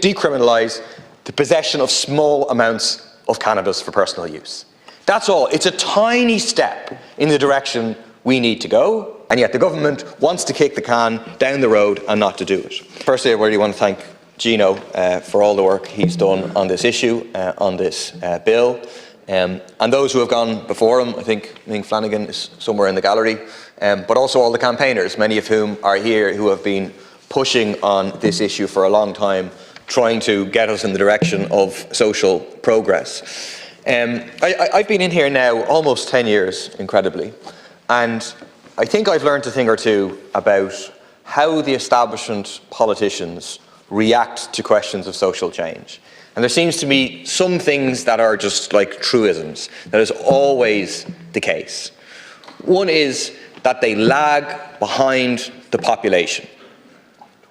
decriminalise the possession of small amounts of cannabis for personal use. That's all. It's a tiny step in the direction we need to go, and yet the government wants to kick the can down the road and not to do it. Firstly, I really want to thank Gino for all the work he's done on this issue, on this bill, and those who have gone before him. I think Flanagan is somewhere in the gallery, but also all the campaigners, many of whom are here, who have been pushing on this issue for a long time, trying to get us in the direction of social progress. I've been in here now almost 10 years, incredibly, and I think I've learned a thing or two about how the establishment politicians react to questions of social change. And there seems to be some things that are just like truisms. That is always the case. One is that they lag behind the population.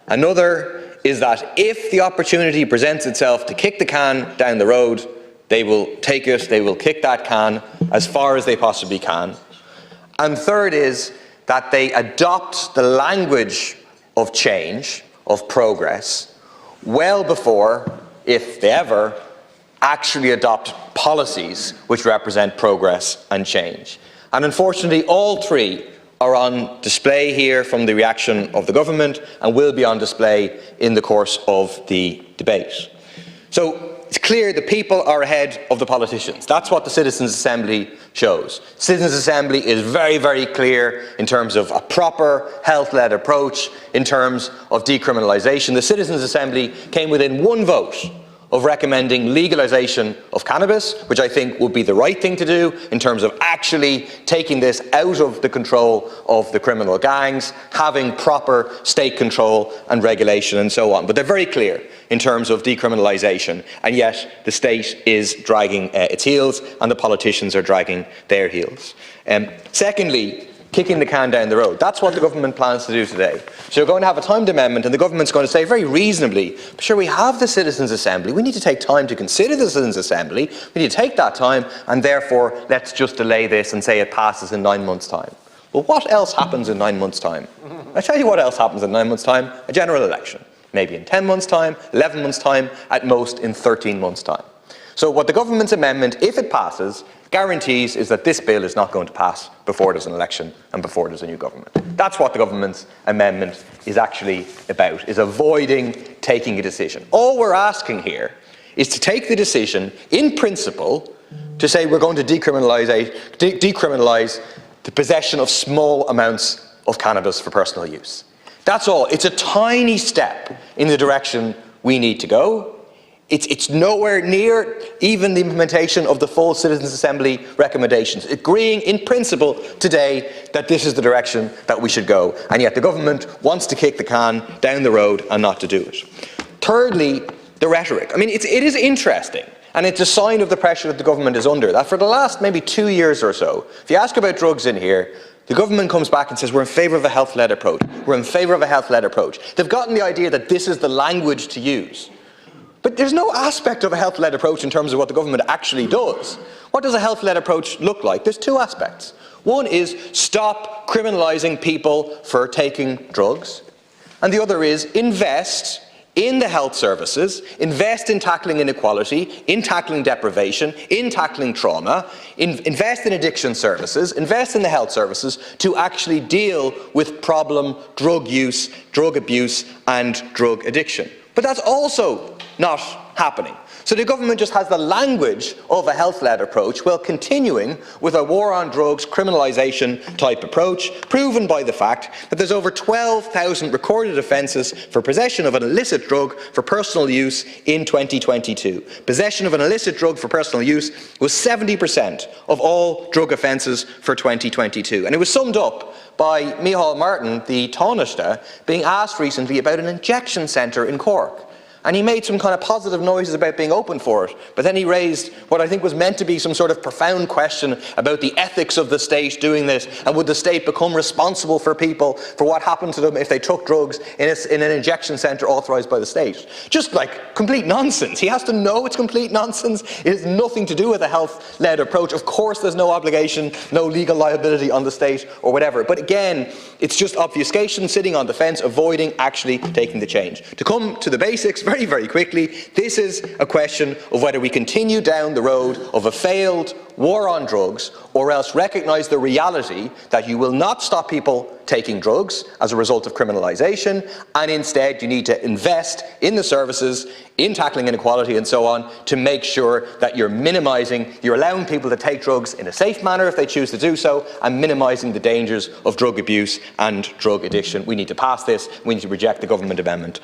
Another is that if the opportunity presents itself to kick the can down the road, they will take it, they will kick that can as far as they possibly can. And third is that they adopt the language of change, of progress, well before, if they ever, actually adopt policies which represent progress and change. And unfortunately, all three are on display here from the reaction of the government and will be on display in the course of the debate. So it's clear the people are ahead of the politicians. That's what the Citizens' Assembly shows. Citizens' Assembly is very, very clear in terms of a proper health-led approach, in terms of decriminalisation. The Citizens' Assembly came within one vote of recommending legalisation of cannabis, which I think would be the right thing to do in terms of actually taking this out of the control of the criminal gangs, having proper state control and regulation and so on. But they're very clear in terms of decriminalisation, and yet the state is dragging its heels and the politicians are dragging their heels. Secondly, kicking the can down the road. That's what the government plans to do today. So you're going to have a timed amendment and the government's going to say very reasonably, sure, we have the Citizens' Assembly, we need to take time to consider the Citizens' Assembly, we need to take that time, and therefore let's just delay this and say it passes in 9 months' time. Well, what else happens in 9 months' time? I'll tell you what else happens in 9 months' time: a general election. Maybe in 10 months' time, 11 months' time, at most in 13 months' time. So what the government's amendment, if it passes, guarantees is that this bill is not going to pass before there's an election and before there's a new government. That's what the government's amendment is actually about, is avoiding taking a decision. All we're asking here is to take the decision, in principle, to say we're going to decriminalise the possession of small amounts of cannabis for personal use. That's all. It's a tiny step in the direction we need to go. It's nowhere near even the implementation of the full Citizens' Assembly recommendations, agreeing in principle today that this is the direction that we should go, and yet the government wants to kick the can down the road and not to do it. Thirdly, the rhetoric. I mean, it is interesting, and it's a sign of the pressure that the government is under, that for the last maybe 2 years or so, if you ask about drugs in here, the government comes back and says we're in favour of a health-led approach. We're in favour of a health-led approach. They've gotten the idea that this is the language to use. But there's no aspect of a health-led approach in terms of what the government actually does. What does a health-led approach look like? There's two aspects. One is stop criminalising people for taking drugs, and the other is invest in the health services, invest in tackling inequality, in tackling deprivation, in tackling trauma, invest in addiction services, invest in the health services to actually deal with problem drug use, drug abuse and drug addiction. But that's also not happening. So the government just has the language of a health-led approach while continuing with a war on drugs criminalisation type approach, proven by the fact that there's over 12,000 recorded offences for possession of an illicit drug for personal use in 2022. Possession of an illicit drug for personal use was 70% of all drug offences for 2022. And it was summed up by Micheál Martin, the Taoiseach, being asked recently about an injection centre in Cork. And he made some kind of positive noises about being open for it, but then he raised what I think was meant to be some sort of profound question about the ethics of the state doing this, and would the state become responsible for people for what happened to them if they took drugs in an injection centre authorised by the state. Just like complete nonsense. He has to know it's complete nonsense. It has nothing to do with a health-led approach. Of course there's no obligation, no legal liability on the state or whatever. But again, it's just obfuscation, sitting on the fence, avoiding actually taking the change. To come to the basics very, very quickly, this is a question of whether we continue down the road of a failed war on drugs, or else recognise the reality that you will not stop people taking drugs as a result of criminalisation, and instead you need to invest in the services, in tackling inequality and so on, to make sure that you're allowing people to take drugs in a safe manner if they choose to do so, and minimising the dangers of drug abuse and drug addiction. We need to pass this. We need to reject the government amendment.